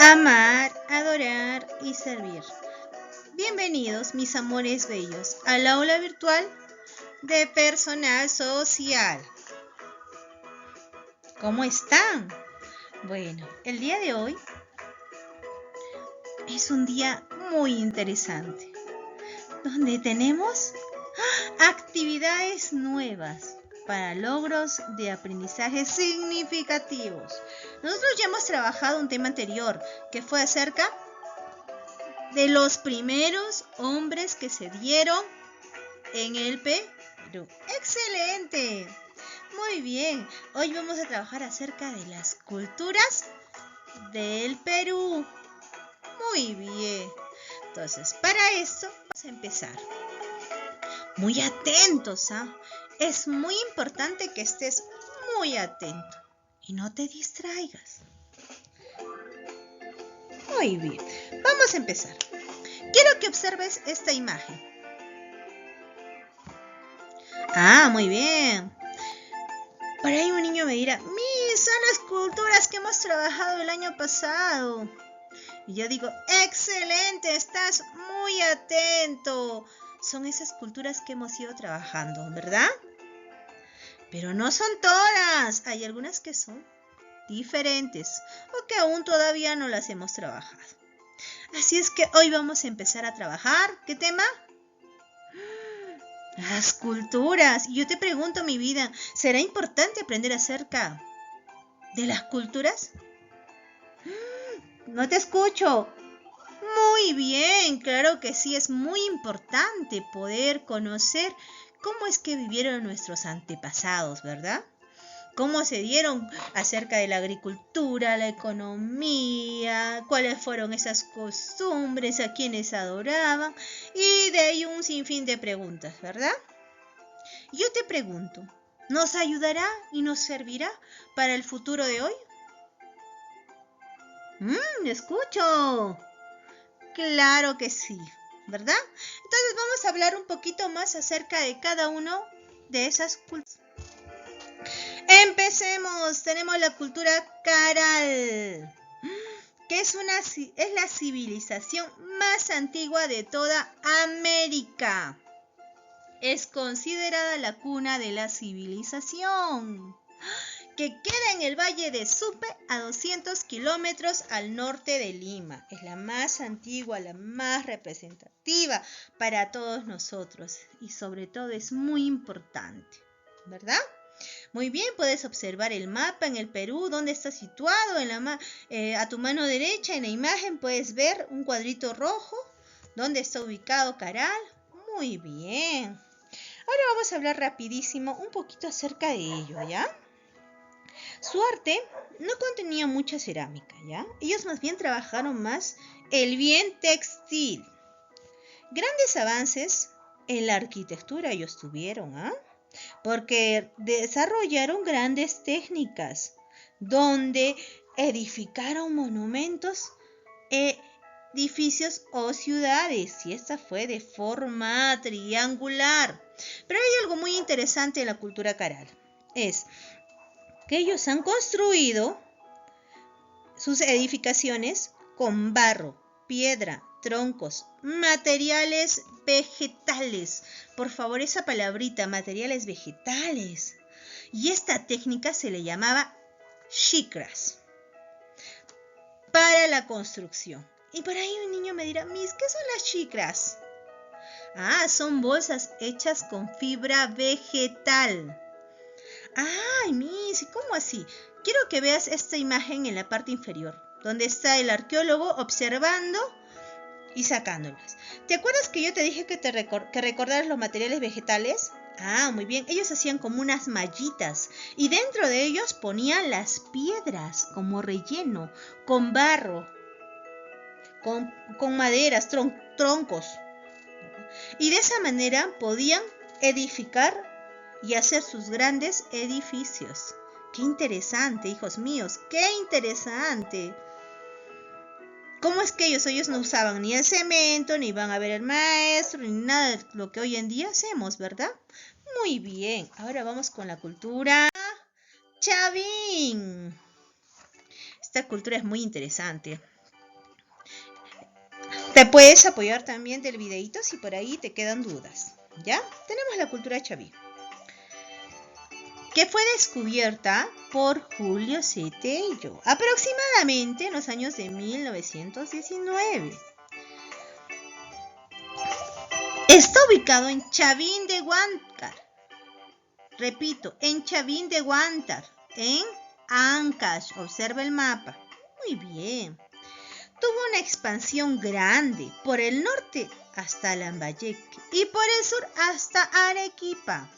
Amar, adorar y servir. Bienvenidos, mis amores bellos, al aula virtual de personal social. ¿Cómo están? Bueno, el día de hoy es un día muy interesante, donde tenemos actividades nuevas para logros de aprendizaje significativos. Nosotros ya hemos trabajado un tema anterior que fue acerca de los primeros hombres que se dieron en el Perú. ¡Excelente! Muy bien, hoy vamos a trabajar acerca de las culturas del Perú. Muy bien, entonces para esto vamos a empezar. Muy atentos, ¿ah? Es muy importante que estés muy atento y no te distraigas. Muy bien, vamos a empezar. Quiero que observes esta imagen. Muy bien. Por ahí un niño me dirá, son las culturas que hemos trabajado el año pasado. Y yo digo, excelente, estás muy atento. Son esas culturas que hemos ido trabajando, ¿verdad? Pero no son todas. Hay algunas que son diferentes o que aún todavía no las hemos trabajado. Así es que hoy vamos a empezar a trabajar. ¿Qué tema? Las culturas. Y yo te pregunto, mi vida, ¿será importante aprender acerca de las culturas? No te escucho. Muy bien, claro que sí, es muy importante poder conocer cómo es que vivieron nuestros antepasados, ¿verdad? Cómo se dieron acerca de la agricultura, la economía, cuáles fueron esas costumbres, a quienes adoraban, y de ahí un sinfín de preguntas, ¿verdad? Yo te pregunto, ¿nos ayudará y nos servirá para el futuro de hoy? Escucho. Claro que sí, ¿verdad? Entonces vamos a hablar un poquito más acerca de cada uno de esas culturas. Empecemos. Tenemos la cultura Caral, que es la civilización más antigua de toda América. Es considerada la cuna de la civilización, que queda en el Valle de Supe, a 200 kilómetros al norte de Lima. Es la más antigua, la más representativa para todos nosotros y sobre todo es muy importante, ¿verdad? Muy bien, puedes observar el mapa en el Perú, donde está situado. A tu mano derecha en la imagen puedes ver un cuadrito rojo, donde está ubicado Caral. Muy bien. Ahora vamos a hablar rapidísimo un poquito acerca de ello, ¿ya? Su arte no contenía mucha cerámica, ¿ya? Ellos más bien trabajaron más el bien textil. Grandes avances en la arquitectura ellos tuvieron, porque desarrollaron grandes técnicas donde edificaron monumentos, edificios o ciudades, y esta fue de forma triangular. Pero hay algo muy interesante en la cultura Caral, es que ellos han construido sus edificaciones con barro, piedra, troncos, materiales vegetales. Por favor, esa palabrita, materiales vegetales. Y esta técnica se le llamaba chicras para la construcción. Y por ahí un niño me dirá, Miss, ¿qué son las chicras? Son bolsas hechas con fibra vegetal. ¡Ay, Miss! ¿Cómo así? Quiero que veas esta imagen en la parte inferior, donde está el arqueólogo observando y sacándolas. ¿Te acuerdas que yo te dije que recordaras los materiales vegetales? Muy bien. Ellos hacían como unas mallitas y dentro de ellos ponían las piedras como relleno, con barro, con maderas, troncos. Y de esa manera podían edificar y hacer sus grandes edificios. ¡Qué interesante, hijos míos! ¡Qué interesante! ¿Cómo es que ellos no usaban ni el cemento, ni iban a ver el maestro, ni nada de lo que hoy en día hacemos, ¿verdad? Muy bien, ahora vamos con la cultura Chavín. Esta cultura es muy interesante. Te puedes apoyar también del videíto si por ahí te quedan dudas. ¿Ya? Tenemos la cultura chaví, que fue descubierta por Julio C. Tello, aproximadamente en los años de 1919. Está ubicado en Chavín de Huántar. Repito, en Chavín de Huántar, en Ancash. Observa el mapa. Muy bien. Tuvo una expansión grande por el norte hasta Lambayeque y por el sur hasta Arequipa.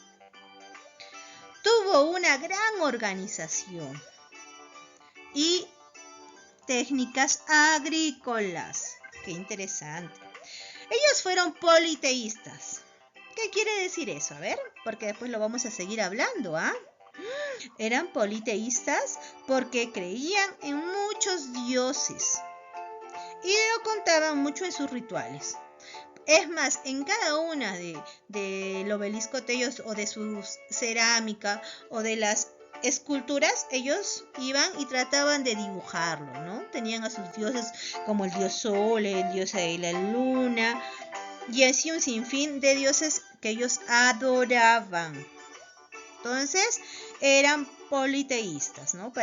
Tuvo una gran organización y técnicas agrícolas. Qué interesante. Ellos fueron politeístas. ¿Qué quiere decir eso? A ver, porque después lo vamos a seguir hablando, ¿ah? Eran politeístas porque creían en muchos dioses y lo contaban mucho en sus rituales. Es más, en cada una del obelisco Tello o de su cerámica o de las esculturas, ellos iban y trataban de dibujarlo, ¿no? Tenían a sus dioses como el dios Sol, el dios de la luna y así un sinfín de dioses que ellos adoraban. Entonces, eran politeístas, ¿no?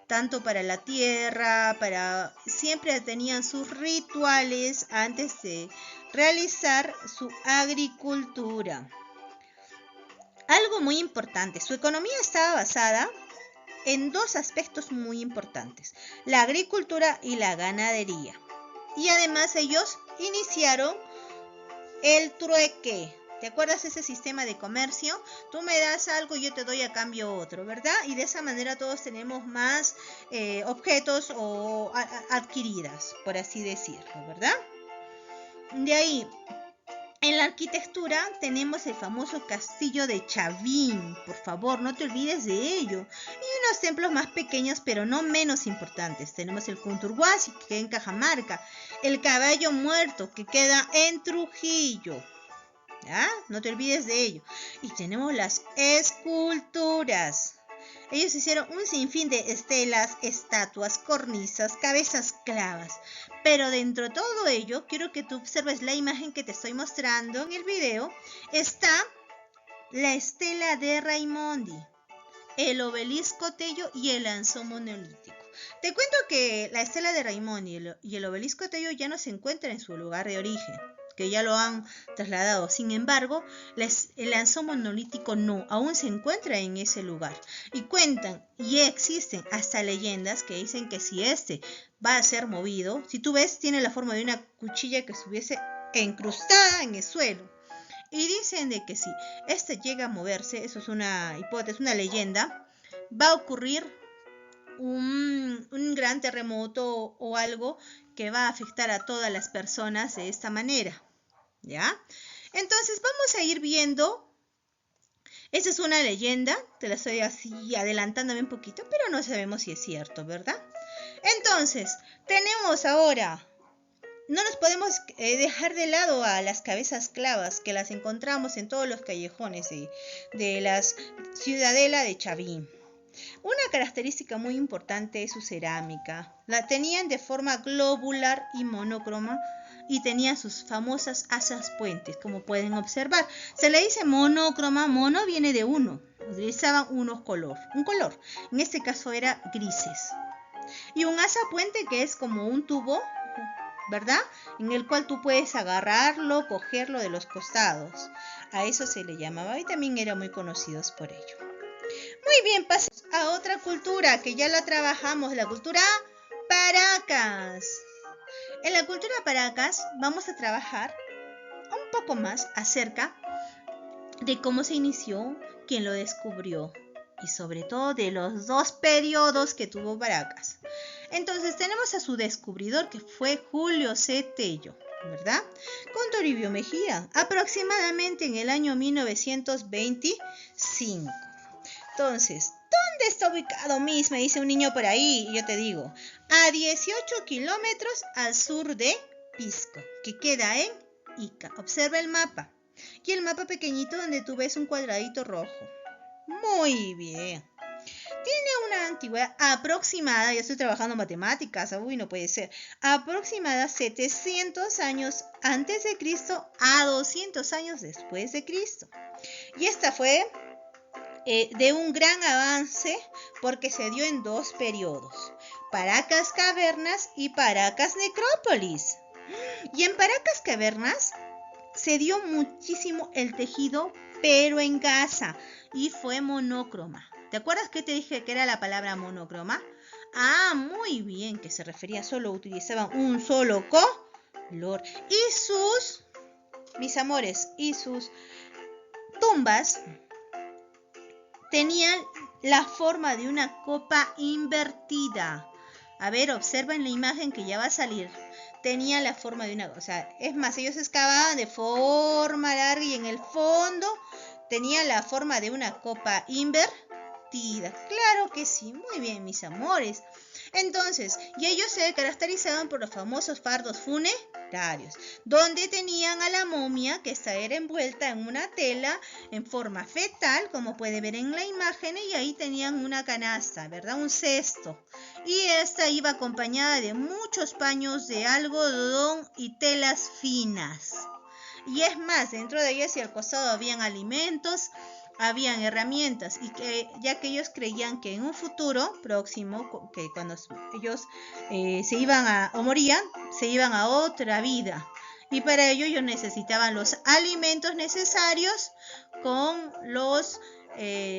Tanto para la tierra, siempre tenían sus rituales antes de realizar su agricultura. Algo muy importante, su economía estaba basada en dos aspectos muy importantes, la agricultura y la ganadería. Y además ellos iniciaron el trueque. ¿Te acuerdas ese sistema de comercio? Tú me das algo y yo te doy a cambio otro, ¿verdad? Y de esa manera todos tenemos más objetos o adquiridas, por así decirlo, ¿verdad? De ahí, en la arquitectura tenemos el famoso castillo de Chavín, por favor, no te olvides de ello. Y unos templos más pequeños, pero no menos importantes. Tenemos el Cunturhuasi, que queda en Cajamarca, el Caballo Muerto, que queda en Trujillo. ¿Ah? No te olvides de ello. Y tenemos las esculturas. Ellos hicieron un sinfín de estelas, estatuas, cornisas, cabezas clavas. Pero dentro de todo ello, quiero que tú observes la imagen que te estoy mostrando en el video. Está la estela de Raimondi, el obelisco Tello y el anzo monolítico. Te cuento que la estela de Raimondi y el obelisco Tello ya no se encuentran en su lugar de origen, que ya lo han trasladado. Sin embargo, el anzo monolítico no, aún se encuentra en ese lugar. Y cuentan, y existen hasta leyendas que dicen que si este va a ser movido, si tú ves, tiene la forma de una cuchilla que estuviese incrustada en el suelo. Y dicen de que si este llega a moverse, eso es una hipótesis, una leyenda, va a ocurrir un gran terremoto o algo que va a afectar a todas las personas de esta manera. ¿Ya? Entonces vamos a ir viendo. Esta es una leyenda, te la estoy así adelantándome un poquito, pero no sabemos si es cierto, ¿verdad? Entonces, tenemos ahora, no nos podemos dejar de lado a las cabezas clavas, que las encontramos en todos los callejones de la ciudadela de Chavín. Una característica muy importante es su cerámica. La tenían de forma globular y monocroma, y tenía sus famosas asas puentes, como pueden observar. Se le dice monocroma, mono viene de uno, utilizaban un color. En este caso era grises. Y un asa puente que es como un tubo, ¿verdad? En el cual tú puedes agarrarlo, cogerlo de los costados. A eso se le llamaba y también eran muy conocidos por ello. Muy bien, pasemos a otra cultura que ya la trabajamos, la cultura Paracas. En la cultura Paracas vamos a trabajar un poco más acerca de cómo se inició, quién lo descubrió y sobre todo de los dos periodos que tuvo Paracas. Entonces tenemos a su descubridor, que fue Julio C. Tello, ¿verdad? Con Toribio Mejía, aproximadamente en el año 1925. Entonces, ¿dónde está ubicado Miss? Me dice un niño por ahí y yo te digo, a 18 kilómetros al sur de Pisco, que queda en Ica. Observa el mapa. Y el mapa pequeñito donde tú ves un cuadradito rojo. Muy bien. Tiene una antigüedad aproximada, ya estoy trabajando matemáticas, uy, no puede ser, aproximada 700 años antes de Cristo a 200 años después de Cristo. Y esta fue de un gran avance porque se dio en dos periodos, Paracas Cavernas y Paracas Necrópolis. Y en Paracas Cavernas se dio muchísimo el tejido, pero en gasa, y fue monócroma. ¿Te acuerdas que te dije que era la palabra monócroma? Ah, muy bien, que se refería solo, utilizaban un solo color. Mis amores, y sus tumbas tenían la forma de una copa invertida. A ver, observa en la imagen que ya va a salir. Tenía la forma de una, o sea, es más, ellos excavaban de forma larga y en el fondo tenía la forma de una copa invertida. Claro que sí, muy bien, mis amores. Entonces, y ellos se caracterizaban por los famosos fardos funerarios, donde tenían a la momia, que esta era envuelta en una tela en forma fetal, como puede ver en la imagen, y ahí tenían una canasta, ¿verdad? Un cesto. Y esta iba acompañada de muchos paños de algodón y telas finas. Y es más, dentro de ellas y al costado habían alimentos, habían herramientas, y ya que ellos creían que en un futuro próximo, que cuando ellos se iban o morían, se iban a otra vida. Y para ello ellos necesitaban los alimentos necesarios con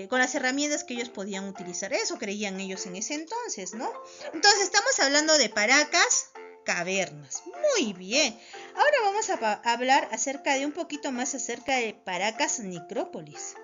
las herramientas que ellos podían utilizar. Eso creían ellos en ese entonces, ¿no? Entonces estamos hablando de Paracas Cavernas. Muy bien. Ahora vamos a hablar un poquito más acerca de Paracas Necrópolis.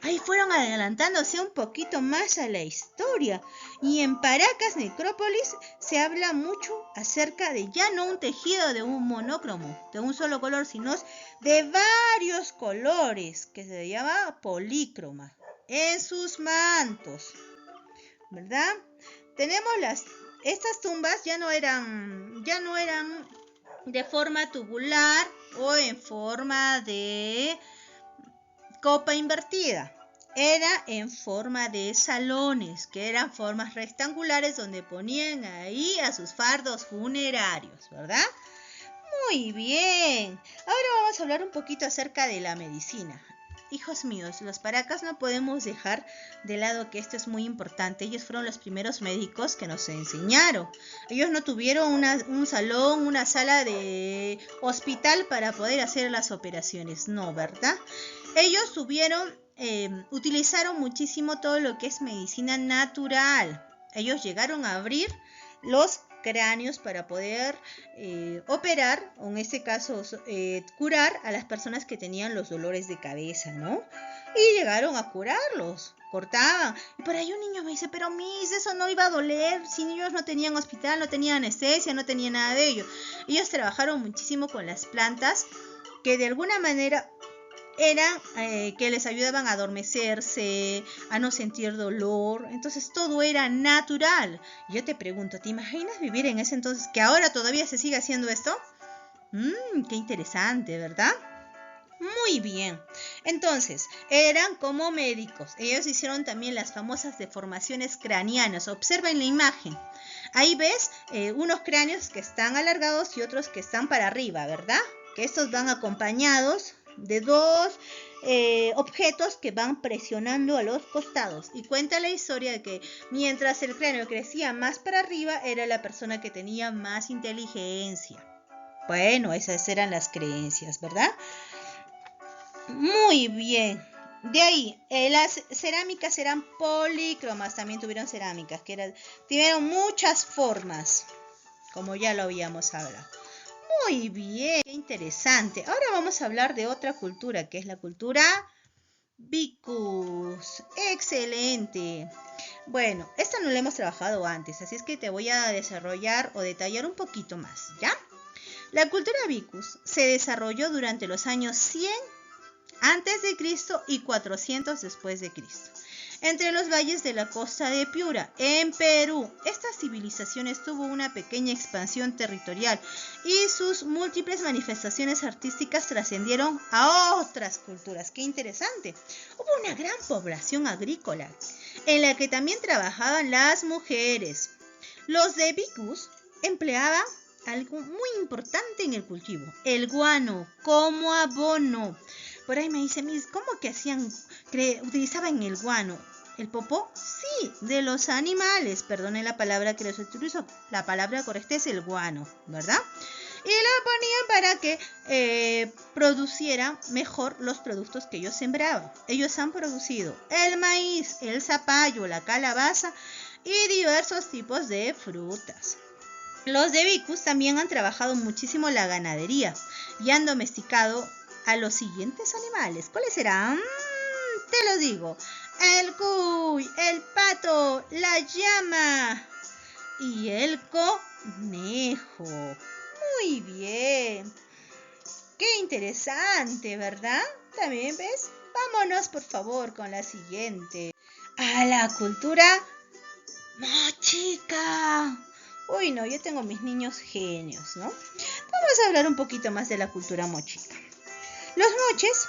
Ahí fueron adelantándose un poquito más a la historia. Y en Paracas Necrópolis se habla mucho acerca de ya no un tejido de un monócromo, de un solo color, sino de varios colores, que se llama polícroma, en sus mantos, ¿verdad? Tenemos estas tumbas ya no eran de forma tubular o en forma de copa invertida. Era en forma de salones, que eran formas rectangulares donde ponían ahí a sus fardos funerarios, ¿verdad? Muy bien. Ahora vamos a hablar un poquito acerca de la medicina. Hijos míos, los Paracas no podemos dejar de lado que esto es muy importante. Ellos fueron los primeros médicos que nos enseñaron. Ellos no tuvieron un salón, una sala de hospital para poder hacer las operaciones, no, ¿verdad? Ellos utilizaron muchísimo todo lo que es medicina natural. Ellos llegaron a abrir los cráneos para poder operar, o en este caso curar a las personas que tenían los dolores de cabeza, ¿no? Y llegaron a curarlos, cortaban. Y por ahí un niño me dice, pero Miss, eso no iba a doler, si ellos no tenían hospital, no tenían anestesia, no tenían nada de ello. Ellos trabajaron muchísimo con las plantas que de alguna manera eran que les ayudaban a adormecerse, a no sentir dolor. Entonces todo era natural. Yo te pregunto, ¿te imaginas vivir en ese entonces que ahora todavía se sigue haciendo esto? Qué interesante, ¿verdad? Muy bien. Entonces, eran como médicos. Ellos hicieron también las famosas deformaciones craneanas. Observa en la imagen. Ahí ves unos cráneos que están alargados y otros que están para arriba, ¿verdad? Que estos van acompañados de dos objetos que van presionando a los costados. Y cuenta la historia de que mientras el cráneo crecía más para arriba, era la persona que tenía más inteligencia. Bueno, esas eran las creencias, ¿verdad? Muy bien. De ahí, las cerámicas eran polícromas, también tuvieron cerámicas, tuvieron muchas formas, como ya lo habíamos hablado. Muy bien, qué interesante. Ahora vamos a hablar de otra cultura, que es la cultura Vicus. Excelente. Bueno, esta no la hemos trabajado antes, así es que te voy a desarrollar o detallar un poquito más, ¿ya? La cultura Vicus se desarrolló durante los años 100 antes de Cristo y 400 después de Cristo. entre los valles de la costa de Piura, en Perú. Estas civilizaciones tuvo una pequeña expansión territorial y sus múltiples manifestaciones artísticas trascendieron a otras culturas. ¡Qué interesante! Hubo una gran población agrícola en la que también trabajaban las mujeres. Los de Vicus empleaban algo muy importante en el cultivo, el guano como abono. Por ahí me dice, ¿cómo que utilizaban el guano? ¿El popó? Sí, de los animales. Perdone la palabra que les utilizo. La palabra correcta es el guano, ¿verdad? Y lo ponían para que producieran mejor los productos que ellos sembraban. Ellos han producido el maíz, el zapallo, la calabaza y diversos tipos de frutas. Los de Vicus también han trabajado muchísimo la ganadería y han domesticado a los siguientes animales. ¿Cuáles serán? Te lo digo. El cuy, el pato, la llama y el conejo. Muy bien. Qué interesante, ¿verdad? También ves. Vámonos, por favor, con la siguiente. A la cultura mochica. Uy, no, yo tengo mis niños genios, ¿no? Vamos a hablar un poquito más de la cultura mochica. Los moches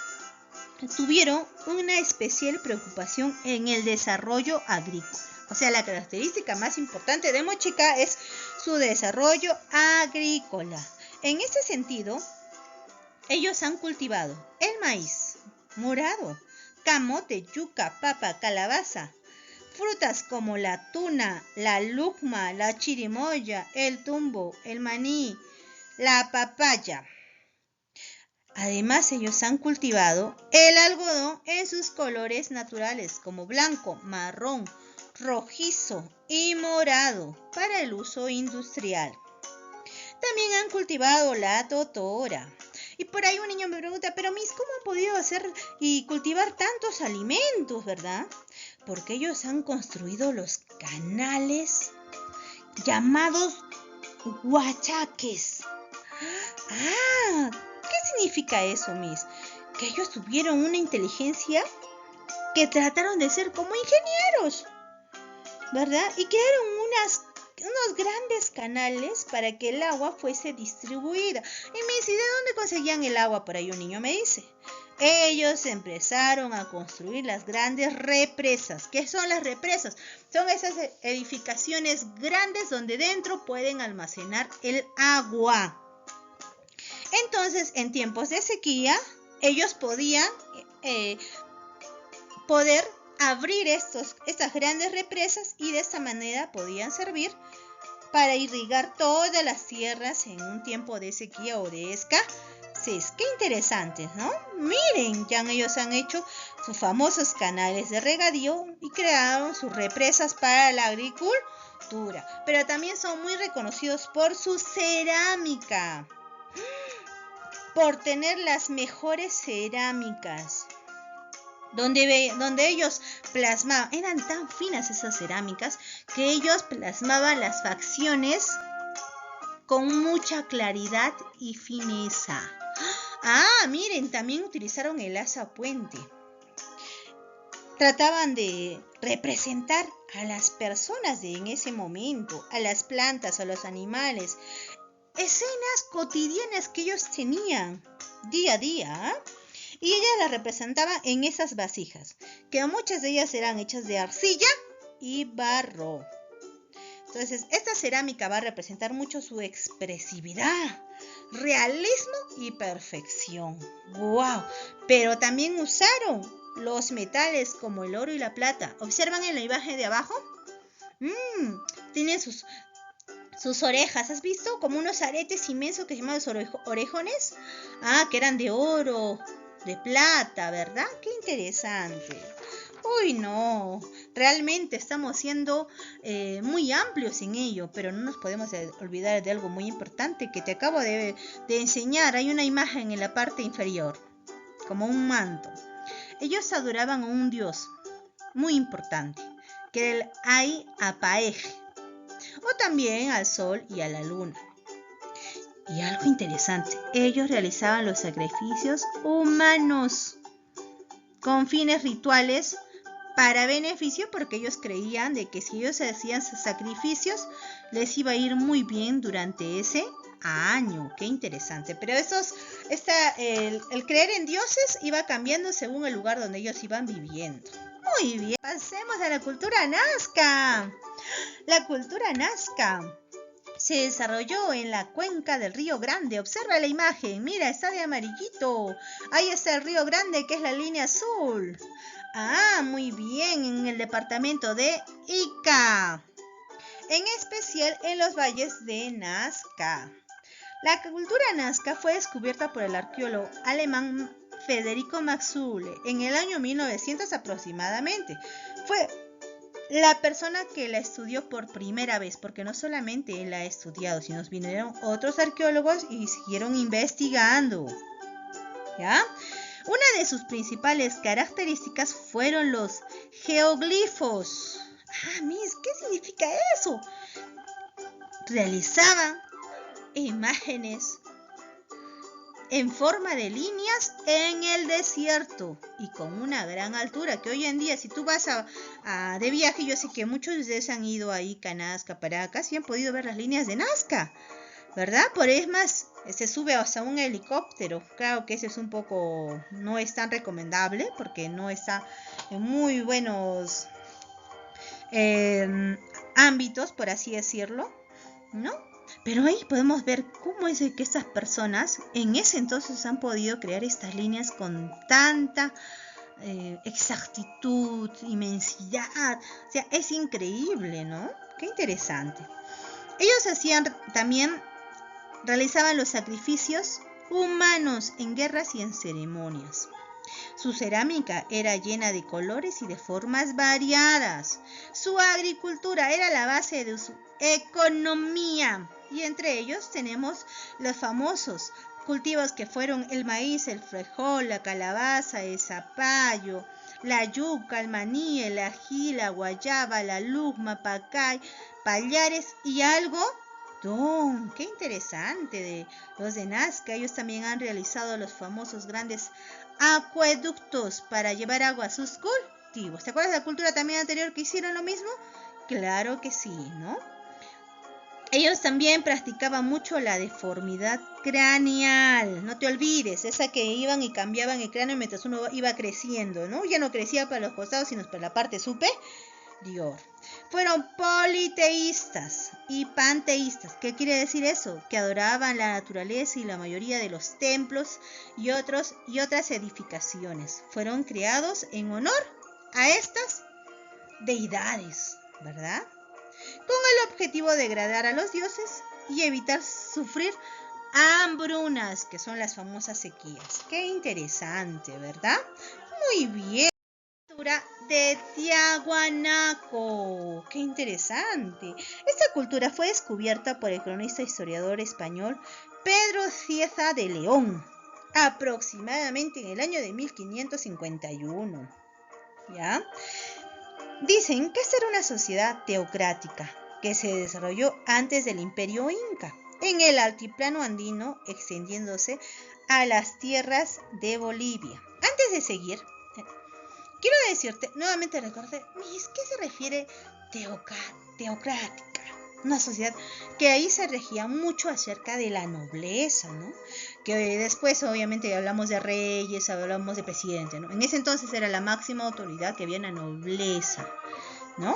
tuvieron una especial preocupación en el desarrollo agrícola. O sea, la característica más importante de Mochica es su desarrollo agrícola. En este sentido, ellos han cultivado el maíz morado, camote, yuca, papa, calabaza, frutas como la tuna, la lucma, la chirimoya, el tumbo, el maní, la papaya. Además, ellos han cultivado el algodón en sus colores naturales, como blanco, marrón, rojizo y morado, para el uso industrial. También han cultivado la totora. Y por ahí un niño me pregunta, pero Miss, ¿cómo han podido hacer y cultivar tantos alimentos, verdad? Porque ellos han construido los canales llamados huachaques. ¿Qué significa eso, Miss? Que ellos tuvieron una inteligencia que trataron de ser como ingenieros, ¿verdad? Y crearon unos grandes canales para que el agua fuese distribuida. Y Miss, ¿y de dónde conseguían el agua? Por ahí un niño me dice. Ellos empezaron a construir las grandes represas. ¿Qué son las represas? Son esas edificaciones grandes donde dentro pueden almacenar el agua. Entonces, en tiempos de sequía, ellos podían abrir estas grandes represas y de esta manera podían servir para irrigar todas las tierras en un tiempo de sequía o de escasez. Qué interesantes, ¿no? Miren, ellos han hecho sus famosos canales de regadío y crearon sus represas para la agricultura. Pero también son muy reconocidos por su cerámica, por tener las mejores cerámicas. Donde ellos plasmaban, eran tan finas esas cerámicas que ellos plasmaban las facciones con mucha claridad y fineza. Miren, también utilizaron el asa puente. Trataban de representar a las personas en ese momento, a las plantas, a los animales, escenas cotidianas que ellos tenían día a día, y ellas las representaban en esas vasijas, que muchas de ellas eran hechas de arcilla y barro. Entonces, esta cerámica va a representar mucho su expresividad, realismo y perfección. ¡Wow! Pero también usaron los metales como el oro y la plata. ¿Observan en la imagen de abajo? Tienen sus orejas. ¿Has visto? Como unos aretes inmensos que se llaman los orejones. Que eran de oro, de plata, ¿verdad? ¡Qué interesante! Uy, no, realmente estamos siendo muy amplios en ello, pero no nos podemos olvidar de algo muy importante que te acabo de enseñar. Hay una imagen en la parte inferior, como un manto. Ellos adoraban a un dios muy importante, que era el Ay-Apaeje, o también al sol y a la luna. Y algo interesante, ellos realizaban los sacrificios humanos con fines rituales para beneficio, porque ellos creían de que si ellos hacían sacrificios, les iba a ir muy bien durante ese año. Qué interesante. Pero el creer en dioses iba cambiando según el lugar donde ellos iban viviendo. Muy bien, pasemos a la cultura nazca. La cultura nazca se desarrolló en la cuenca del Río Grande. Observa la imagen, mira, está de amarillito. Ahí está el Río Grande, que es la línea azul. Ah, muy bien, en el departamento de Ica. En especial en los valles de Nazca. La cultura nazca fue descubierta por el arqueólogo alemán Federico Maxule en el año 1900 aproximadamente. Fue la persona que la estudió por primera vez, porque no solamente él la ha estudiado, sino vinieron otros arqueólogos y siguieron investigando. ¿Ya? Una de sus principales características fueron los geoglifos. Ah, mis, ¿qué significa eso? Realizaban imágenes en forma de líneas en el desierto y con una gran altura, que hoy en día si tú vas de viaje, yo sé que muchos de ustedes han ido ahí a Nazca, Paracas, y han podido ver las líneas de Nazca, ¿verdad? Por es más, se sube hasta un helicóptero. Claro que ese es un poco, no es tan recomendable porque no está en muy buenos ámbitos, por así decirlo, ¿no? Pero ahí podemos ver cómo es que estas personas en ese entonces han podido crear estas líneas con tanta exactitud, inmensidad. O sea, es increíble, ¿no? Qué interesante. Ellos realizaban los sacrificios humanos en guerras y en ceremonias. Su cerámica era llena de colores y de formas variadas. Su agricultura era la base de su economía. Y entre ellos tenemos los famosos cultivos que fueron el maíz, el frijol, la calabaza, el zapallo, la yuca, el maní, el ají, la guayaba, la luzma, pacay, pallares y algodón. Qué interesante de los de Nazca. Ellos también han realizado los famosos grandes acueductos para llevar agua a sus cultivos. ¿Te acuerdas de la cultura también anterior que hicieron lo mismo? Claro que sí, ¿no? Ellos también practicaban mucho la deformidad craneal. No te olvides, esa que iban y cambiaban el cráneo mientras uno iba creciendo, ¿no? Ya no crecía para los costados, sino para la parte superior. Fueron politeístas y panteístas. ¿Qué quiere decir eso? Que adoraban la naturaleza y la mayoría de los templos y otras edificaciones fueron creados en honor a estas deidades, ¿verdad? Con el objetivo de agradar a los dioses y evitar sufrir hambrunas, que son las famosas sequías. Qué interesante, ¿verdad? Muy bien. Cultura de Tiahuanaco. Qué interesante. Esta cultura fue descubierta por el cronista historiador español Pedro Cieza de León, aproximadamente en el año de 1551. ¿Ya? Dicen que esta era una sociedad teocrática que se desarrolló antes del Imperio Inca, en el altiplano andino, extendiéndose a las tierras de Bolivia. Antes de seguir, quiero decirte, nuevamente recordé, ¿qué se refiere teocrática? Una sociedad que ahí se regía mucho acerca de la nobleza, ¿no? Que después obviamente hablamos de reyes, hablamos de presidente, ¿no? En ese entonces era la máxima autoridad que había en la nobleza, ¿no?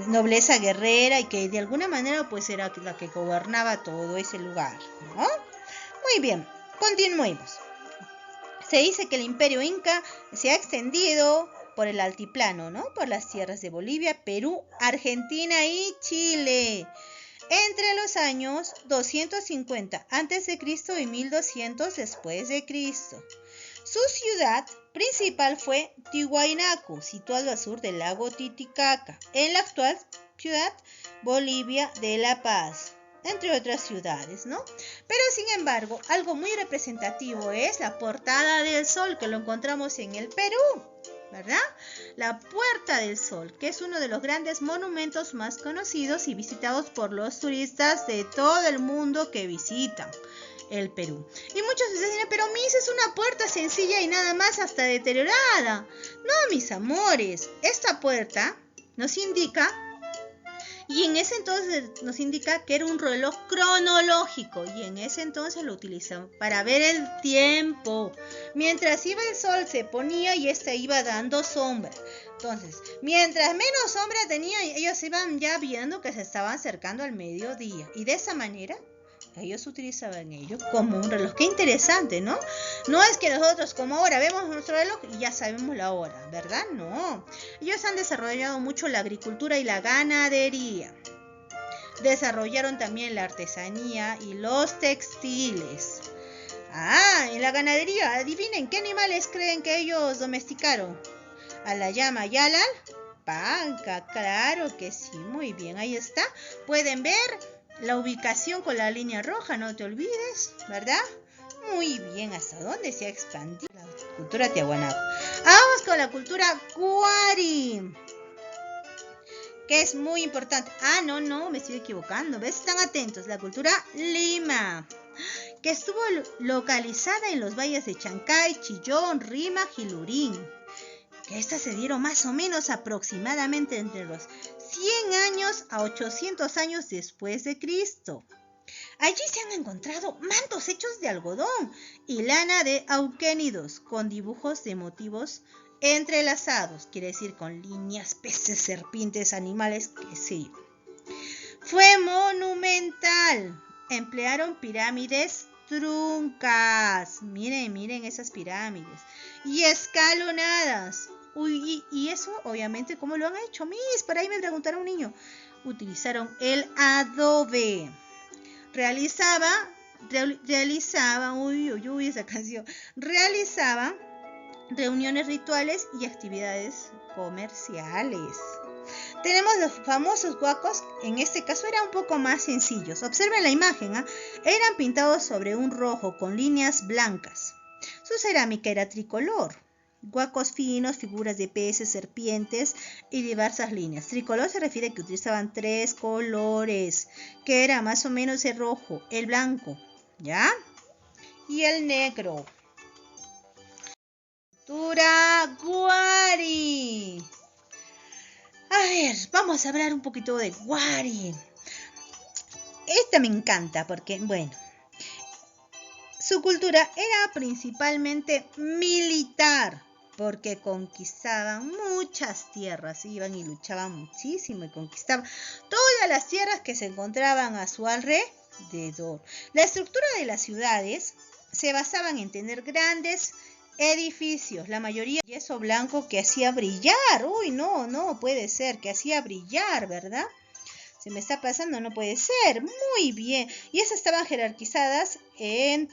Nobleza guerrera y que de alguna manera pues era la que gobernaba todo ese lugar, ¿no? Muy bien, continuemos. Se dice que el imperio inca se ha extendido por el altiplano, ¿no? Por las tierras de Bolivia, Perú, Argentina y Chile. Entre los años 250 a.C. y 1200 después de Cristo. Su ciudad principal fue Tiwanaku, situado al sur del lago Titicaca, en la actual ciudad Bolivia de La Paz, entre otras ciudades, ¿no? Pero sin embargo, algo muy representativo es la Portada del Sol, que lo encontramos en el Perú, ¿verdad? La Puerta del Sol, que es uno de los grandes monumentos más conocidos y visitados por los turistas de todo el mundo que visitan. el Perú. Y muchos de ustedes dirán, pero Miss, es una puerta sencilla y nada más, hasta deteriorada. No, mis amores, esta puerta nos indica, y en ese entonces nos indica que era un reloj cronológico, y en ese entonces lo utilizaban para ver el tiempo. Mientras iba el sol se ponía y esta iba dando sombra. Entonces, mientras menos sombra tenía, ellos iban ya viendo que se estaban acercando al mediodía. Y de esa manera, ellos utilizaban ello como un reloj. Qué interesante, ¿no? No es que nosotros como ahora vemos nuestro reloj y ya sabemos la hora, ¿verdad? No. Ellos han desarrollado mucho la agricultura y la ganadería. Desarrollaron también la artesanía y los textiles. En la ganadería, adivinen, ¿qué animales creen que ellos domesticaron? A la llama y a la alpaca, claro que sí, muy bien, ahí está. Pueden ver la ubicación con la línea roja, no te olvides, ¿verdad? Muy bien, ¿hasta dónde se ha expandido la cultura tiahuanaco? Vamos con la cultura Huari, que es muy importante. No, me estoy equivocando, ¿ves? Están atentos, la cultura Lima, que estuvo localizada en los valles de Chancay, Chillón, Rima, Jilurín. Que estas se dieron más o menos aproximadamente entre los 100 años a 800 años después de Cristo. Allí se han encontrado mantos hechos de algodón y lana de auquénidos con dibujos de motivos entrelazados, quiere decir con líneas, peces, serpientes, animales, qué sé yo. Fue monumental. Emplearon pirámides truncas. Miren esas pirámides. Y escalonadas. Y eso, obviamente, ¿cómo lo han hecho? Por ahí me preguntaron un niño. Utilizaron el adobe. Realizaban reuniones rituales y actividades comerciales. Tenemos los famosos huacos, en este caso eran un poco más sencillos. Observen la imagen, eran pintados sobre un rojo con líneas blancas. Su cerámica era tricolor. Huacos finos, figuras de peces, serpientes y diversas líneas. Tricolor se refiere a que utilizaban 3 colores, que era más o menos el rojo, el blanco, ¿ya? Y el negro. Cultura Huari. A ver, vamos a hablar un poquito de Huari. Esta me encanta porque, su cultura era principalmente militar, porque conquistaban muchas tierras, iban y luchaban muchísimo y conquistaban todas las tierras que se encontraban a su alrededor. La estructura de las ciudades se basaban en tener grandes edificios, la mayoría de yeso blanco que hacía brillar. No puede ser, que hacía brillar, ¿verdad? Se me está pasando, no puede ser. Muy bien. Y esas estaban jerarquizadas en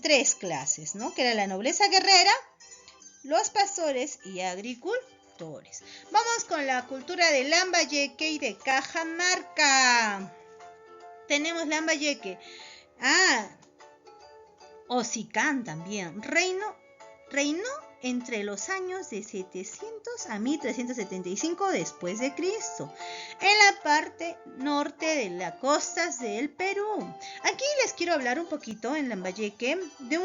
3 clases, ¿no? Que era la nobleza guerrera, los pastores y agricultores. Vamos con la cultura de Lambayeque y de Cajamarca. Tenemos Lambayeque. Ocicán también. Reinó entre los años de 700 a 1375 después de Cristo, en la parte norte de las costas del Perú. Aquí les quiero hablar un poquito en Lambayeque de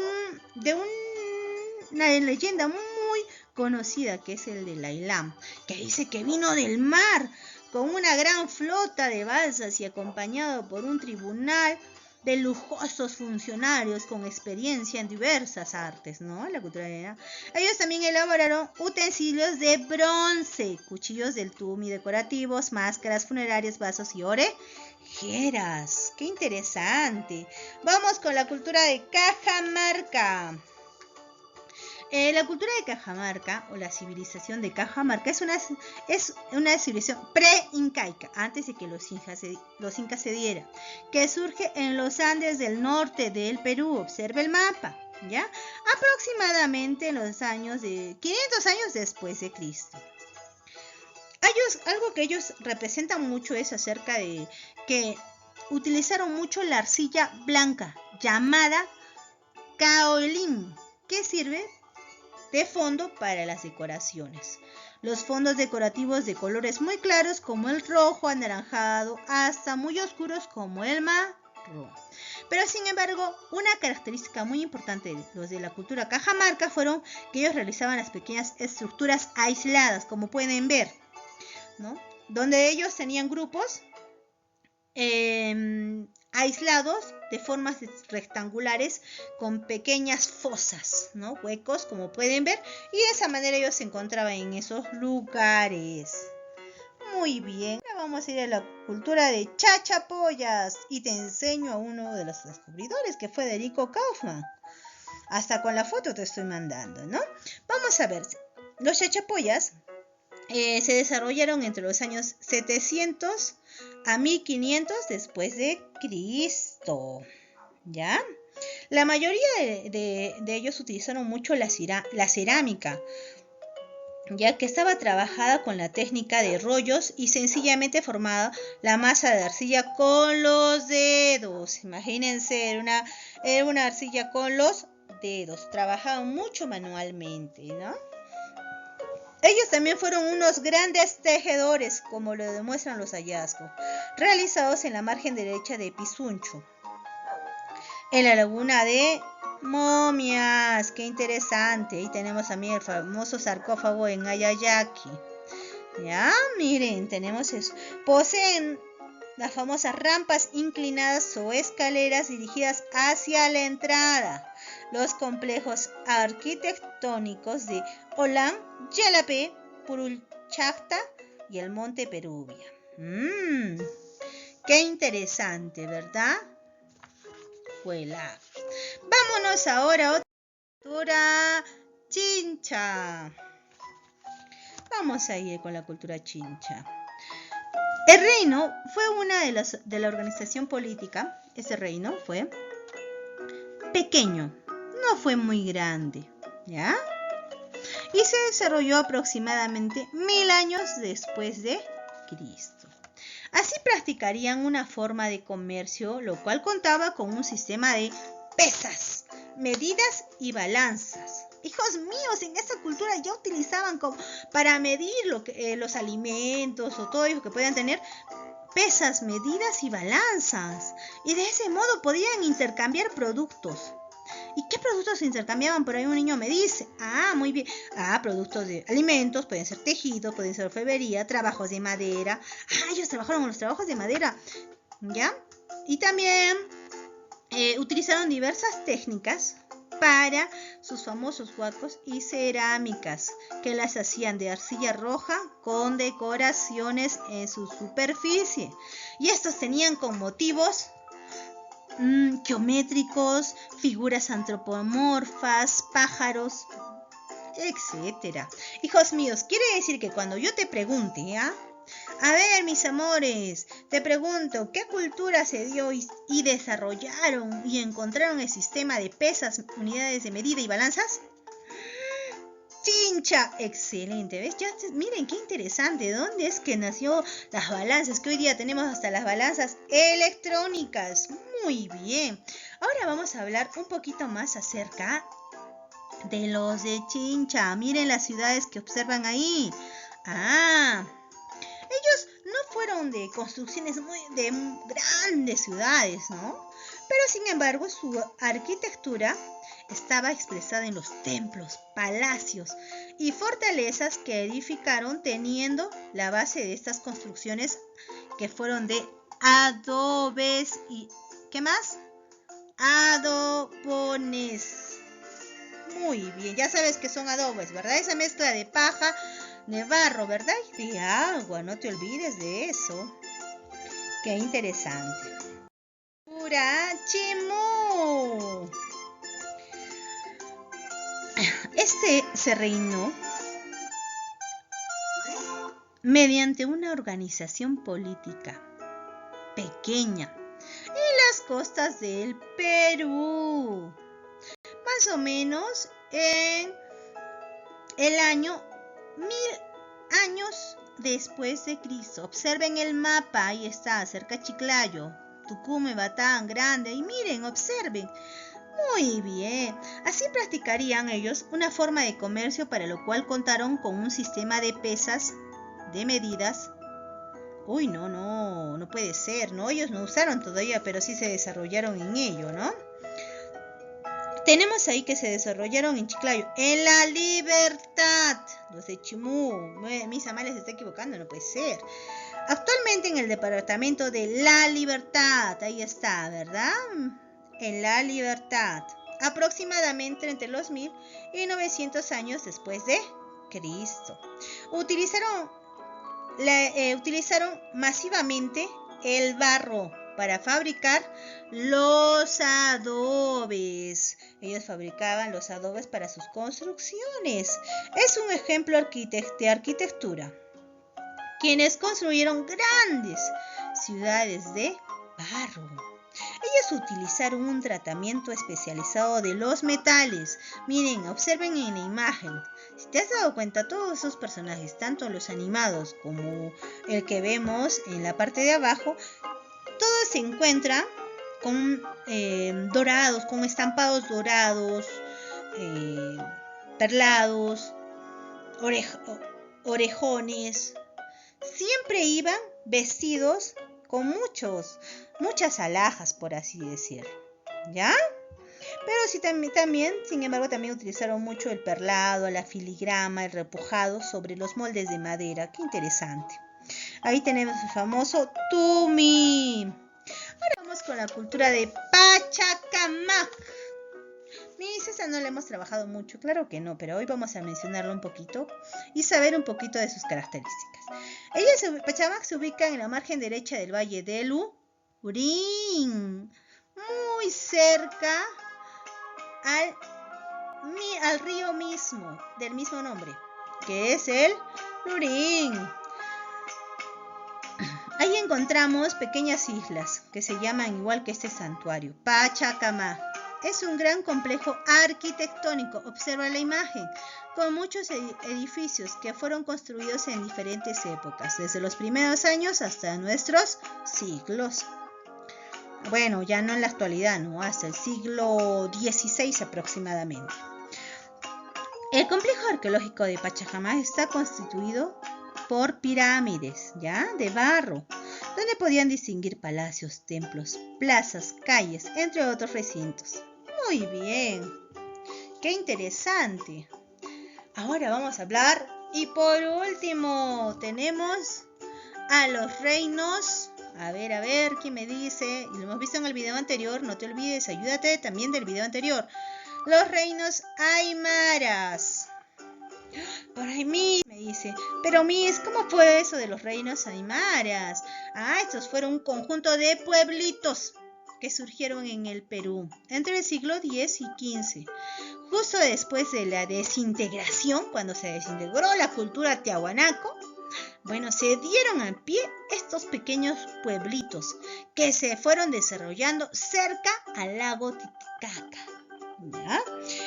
una leyenda muy conocida, que es el de Lailam, que dice que vino del mar con una gran flota de balsas y acompañado por un tribunal de lujosos funcionarios con experiencia en diversas artes, ¿no? La cultura era. Ellos también elaboraron utensilios de bronce, cuchillos del tumi decorativos, máscaras funerarias, vasos y orejeras. ¡Qué interesante! Vamos con la cultura de Cajamarca. La cultura de Cajamarca, o la civilización de Cajamarca, es una civilización pre-incaica, antes de que los incas se dieran, que surge en los Andes del norte del Perú. Observe el mapa, ¿ya? Aproximadamente en los años de 500 años después de Cristo. Algo que ellos representan mucho es acerca de que utilizaron mucho la arcilla blanca, llamada caolín, que sirve de fondo para las decoraciones. Los fondos decorativos de colores muy claros como el rojo, anaranjado, hasta muy oscuros como el Pero sin embargo, una característica muy importante de los de la cultura cajamarca fueron que ellos realizaban las pequeñas estructuras aisladas, como pueden ver, ¿no? Donde ellos tenían grupos aislados de formas rectangulares con pequeñas fosas, ¿no? Huecos, como pueden ver, y de esa manera ellos se encontraban en esos lugares. Muy bien, ahora vamos a ir a la cultura de Chachapoyas y te enseño a uno de los descubridores, que fue Federico Kaufman. Hasta con la foto te estoy mandando, ¿no? Vamos a ver, los Chachapoyas se desarrollaron entre los años 700 a 1500 después de Cristo, ¿ya? La mayoría de ellos utilizaron mucho la cerámica, ya que estaba trabajada con la técnica de rollos y sencillamente formaba la masa de arcilla con los dedos. Imagínense, era una arcilla con los dedos. Trabajaban mucho manualmente, ¿no? Ellos también fueron unos grandes tejedores, como lo demuestran los hallazgos, realizados en la margen derecha de Pizuncho, en la laguna de Momias. ¡Qué interesante! Ahí tenemos también el famoso sarcófago en Ayayaki. Ya, miren, tenemos eso. Poseen las famosas rampas inclinadas o escaleras dirigidas hacia la entrada. Los complejos arquitectónicos de Olán, Yalapé, Purulchacta y el Monte Perubia. ¡Qué interesante!, ¿verdad? Vámonos ahora a otra cultura chincha. Vamos a ir con la cultura chincha. El reino fue una de la organización política. Ese reino fue pequeño, no fue muy grande, ¿ya? Y se desarrolló aproximadamente 1000 años después de Cristo. Así practicarían una forma de comercio, lo cual contaba con un sistema de pesas, medidas y balanzas. Hijos míos, en esta cultura ya utilizaban para medir los alimentos o todo lo que podían tener, pesas, medidas y balanzas. Y de ese modo podían intercambiar productos. ¿Y qué productos se intercambiaban? Por ahí un niño me dice. Muy bien. Productos de alimentos, pueden ser tejidos, pueden ser orfebrería, trabajos de madera. Ellos trabajaron con los trabajos de madera, ¿ya? Y también utilizaron diversas técnicas para sus famosos huacos y cerámicas, que las hacían de arcilla roja con decoraciones en su superficie. Y estos tenían con motivos geométricos, figuras antropomorfas, pájaros, etcétera. Hijos míos, quiere decir que cuando yo te pregunte, a ver, mis amores, te pregunto, ¿qué cultura se dio y desarrollaron y encontraron el sistema de pesas, unidades de medida y balanzas? Chincha, excelente, ¿ves? Ya, miren qué interesante, ¿dónde es que nació las balanzas? Que hoy día tenemos hasta las balanzas electrónicas. Muy bien. Ahora vamos a hablar un poquito más acerca de los de Chincha. Miren las ciudades que observan ahí. Ellos no fueron de construcciones de grandes ciudades, ¿no? Pero sin embargo su arquitectura estaba expresada en los templos, palacios y fortalezas que edificaron, teniendo la base de estas construcciones que fueron de adobes y ¿qué más? Adobones. Muy bien, ya sabes que son adobes, ¿verdad? Esa mezcla de paja, de barro, ¿verdad? Y de agua, no te olvides de eso. Qué interesante. Chimú. Este se reinó mediante una organización política pequeña en las costas del Perú, más o menos en el año 1000 años después de Cristo. Observen el mapa, ahí está, cerca de Chiclayo, Tucumán, Batán, Grande, y miren, observen. Muy bien, así practicarían ellos una forma de comercio para lo cual contaron con un sistema de pesas, de medidas Uy, no puede ser, ¿no? Ellos no usaron todavía, pero sí se desarrollaron en ello, ¿no? Tenemos ahí que se desarrollaron en Chiclayo. En La Libertad. Los de Chimú. Mis amales se está equivocando, no puede ser. Actualmente en el departamento de La Libertad. Ahí está, ¿verdad? En La Libertad. Aproximadamente entre los 1000 y 900 años después de Cristo. Utilizaron masivamente el barro para fabricar los adobes. Ellos fabricaban los adobes para sus construcciones. Es un ejemplo de arquitectura. Quienes construyeron grandes ciudades de barro. Ellos utilizaron un tratamiento especializado de los metales. Miren, observen en la imagen. Si te has dado cuenta, todos esos personajes, tanto los animados como el que vemos en la parte de abajo, todos se encuentran con dorados, con estampados dorados, perlados, orejones. Siempre iban vestidos con muchas alhajas, por así decirlo, ¿ya? Pero sí, también, sin embargo, también utilizaron mucho el perlado, la filigrama, el repujado sobre los moldes de madera. ¡Qué interesante! Ahí tenemos el famoso Tumi. Ahora vamos con la cultura de Pachacamac. Esa no la hemos trabajado mucho, claro que no, pero hoy vamos a mencionarlo un poquito y saber un poquito de sus características. Pachacamac se ubica en la margen derecha del Valle del Lurín, muy cerca al río mismo, del mismo nombre, que es el Lurín. Ahí encontramos pequeñas islas que se llaman igual que este santuario, Pachacamac. Es un gran complejo arquitectónico, observa la imagen, con muchos edificios que fueron construidos en diferentes épocas, desde los primeros años hasta nuestros siglos. Bueno, ya no en la actualidad, ¿no? Hasta el siglo XVI aproximadamente. El complejo arqueológico de Pachacamac está constituido por pirámides, ¿ya? De barro, donde podían distinguir palacios, templos, plazas, calles, entre otros recintos. Muy bien, qué interesante. Ahora vamos a hablar, y por último tenemos a los reinos. A ver, ¿quién me dice? Y lo hemos visto en el video anterior, no te olvides, ayúdate también del video anterior. Los reinos aymaras. Por ahí me dice, pero Miss, ¿cómo fue eso de los reinos aymaras? Estos fueron un conjunto de pueblitos que surgieron en el Perú entre el siglo X y XV. Justo después de la desintegración, cuando se desintegró la cultura tiahuanaco, bueno, se dieron a pie estos pequeños pueblitos que se fueron desarrollando cerca al lago Titicaca, ¿ya?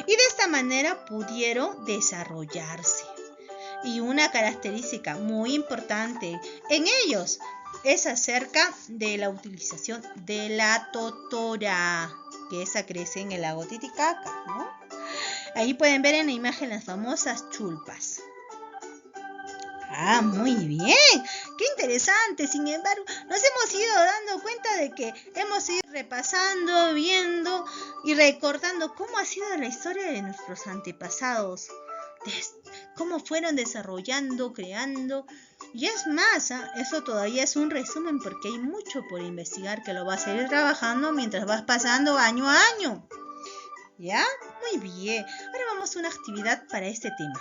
Y de esta manera pudieron desarrollarse. Y una característica muy importante en ellos es acerca de la utilización de la totora, que esa crece en el lago Titicaca, ¿no? Ahí pueden ver en la imagen las famosas chulpas. Muy bien, qué interesante. Sin embargo, nos hemos ido dando cuenta de que hemos ido repasando, viendo y recordando cómo ha sido la historia de nuestros antepasados, cómo fueron desarrollando, creando. Y es más, eso todavía es un resumen porque hay mucho por investigar que lo vas a ir trabajando mientras vas pasando año a año. ¿Ya? Muy bien. Ahora vamos a una actividad para este tema.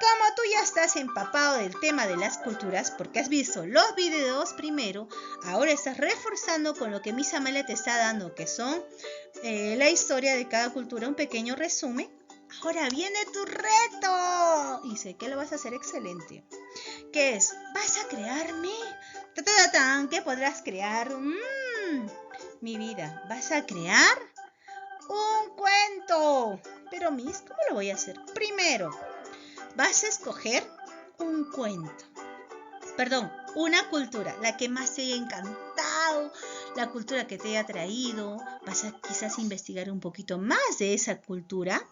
Como tú ya estás empapado del tema de las culturas, porque has visto los videos primero, ahora estás reforzando con lo que Miss Amalia te está dando, que son la historia de cada cultura, un pequeño resumen. Ahora viene tu reto, y sé que lo vas a hacer excelente. ¿Qué es? ¿Vas a crearme? ¿Qué podrás crear? Mi vida, ¿vas a crear un cuento? Pero Miss, ¿cómo lo voy a hacer? Primero, vas a escoger un cuento. Una cultura, la que más te haya encantado, la cultura que te haya traído. Vas a quizás investigar un poquito más de esa cultura.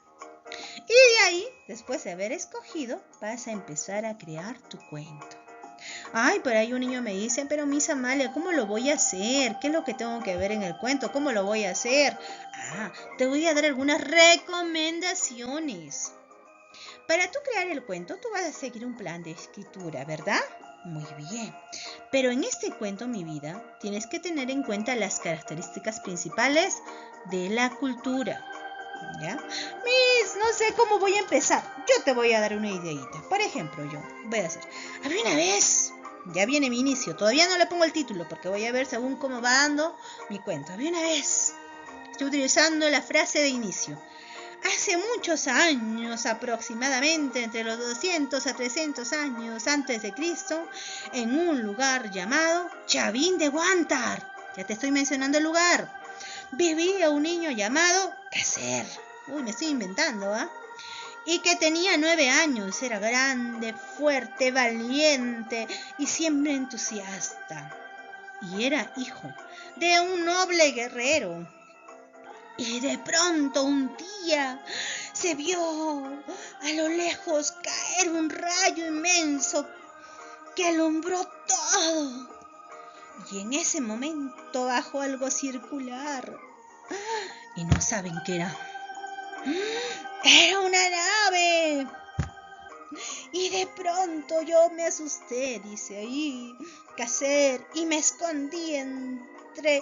Y de ahí, después de haber escogido, vas a empezar a crear tu cuento. Ay, por ahí un niño me dice, pero Miss Amalia, ¿cómo lo voy a hacer? ¿Qué es lo que tengo que ver en el cuento? ¿Cómo lo voy a hacer? Te voy a dar algunas recomendaciones. Para tú crear el cuento, tú vas a seguir un plan de escritura, ¿verdad? Muy bien. Pero en este cuento, mi vida, tienes que tener en cuenta las características principales de la cultura. ¿Ya? Miss, no sé cómo voy a empezar. Yo te voy a dar una ideita. Por ejemplo, yo voy a hacer, había una vez, ya viene mi inicio, todavía no le pongo el título porque voy a ver según cómo va dando mi cuento. Había una vez, estoy utilizando la frase de inicio. Hace muchos años, aproximadamente entre los 200 a 300 años antes de Cristo, en un lugar llamado Chavín de Guantar, ya te estoy mencionando el lugar, vivía un niño llamado Caser. Uy, me estoy inventando, ¿ah? Y que tenía 9 años, era grande, fuerte, valiente y siempre entusiasta. Y era hijo de un noble guerrero. Y de pronto un día se vio a lo lejos caer un rayo inmenso que alumbró todo. Y en ese momento bajó algo circular. Y no saben qué era. ¡Era una nave! Y de pronto yo me asusté, dice ahí Caser, y me escondí entre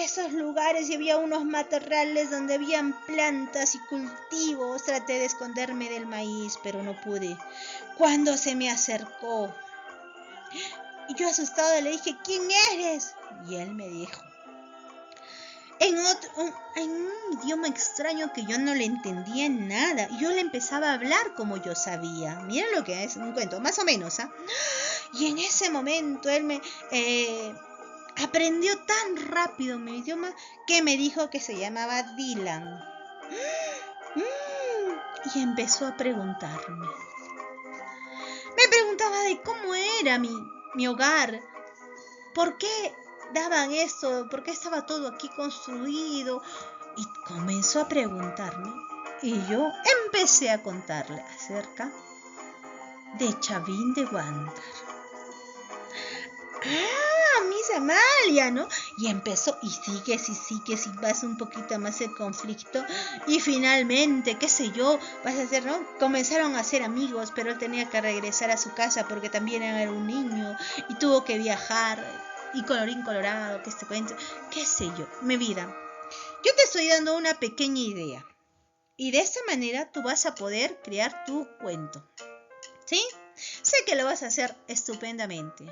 esos lugares y había unos matorrales donde habían plantas y cultivos. Traté de esconderme del maíz, pero no pude. Cuando se me acercó, y yo asustado le dije, ¿quién eres? Y él me dijo, en un idioma extraño que yo no le entendía nada. Y yo le empezaba a hablar como yo sabía. Miren lo que es un cuento, más o menos, ¿ah? Y en ese momento él me aprendió tan rápido mi idioma que me dijo que se llamaba Dylan. Y empezó a preguntarme. Me preguntaba de cómo era mi hogar. ¿Por qué daban esto? ¿Por qué estaba todo aquí construido? Y comenzó a preguntarme. Y yo empecé a contarle acerca de Chavín de Guantar. Miss Amalia, ¿no? Y empezó, y sigue, si vas un poquito más el conflicto, y finalmente, qué sé yo, vas a hacer, ¿no? Comenzaron a ser amigos, pero él tenía que regresar a su casa porque también era un niño, y tuvo que viajar, y colorín colorado, que este cuento, qué sé yo, mi vida. Yo te estoy dando una pequeña idea, y de esta manera tú vas a poder crear tu cuento, ¿sí? Sé que lo vas a hacer estupendamente.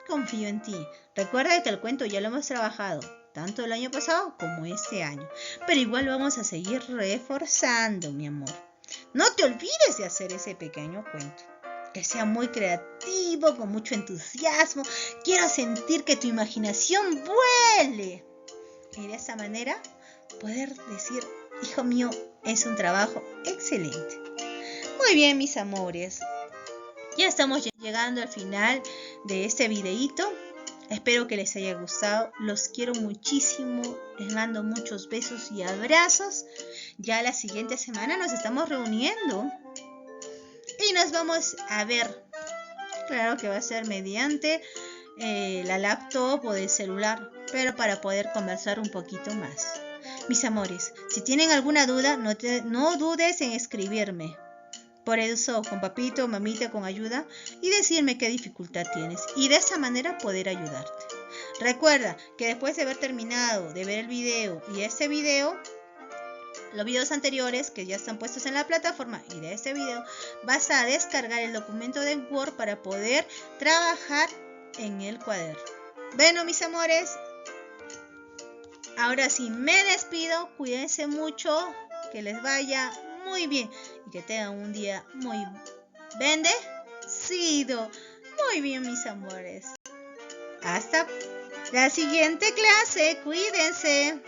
Confío en ti. Recuerda que el cuento ya lo hemos trabajado, tanto el año pasado como este año. Pero igual vamos a seguir reforzando, mi amor. No te olvides de hacer ese pequeño cuento. Que sea muy creativo, con mucho entusiasmo. Quiero sentir que tu imaginación vuele. Y de esa manera poder decir, hijo mío, es un trabajo excelente. Muy bien, mis amores. Ya estamos llegando al final de este videíto. Espero que les haya gustado. Los quiero muchísimo. Les mando muchos besos y abrazos. Ya la siguiente semana nos estamos reuniendo. Y nos vamos a ver. Claro que va a ser mediante la laptop o del celular. Pero para poder conversar un poquito más. Mis amores, si tienen alguna duda, no dudes en escribirme. Por eso, con papito o mamita, con ayuda, y decirme qué dificultad tienes. Y de esa manera poder ayudarte. Recuerda que después de haber terminado de ver el video y este video, los videos anteriores que ya están puestos en la plataforma y de este video, vas a descargar el documento de Word para poder trabajar en el cuaderno. Bueno, mis amores, ahora sí me despido. Cuídense mucho, que les vaya muy bien y que tengan un día muy bendecido. Muy bien, mis amores. Hasta la siguiente clase. Cuídense.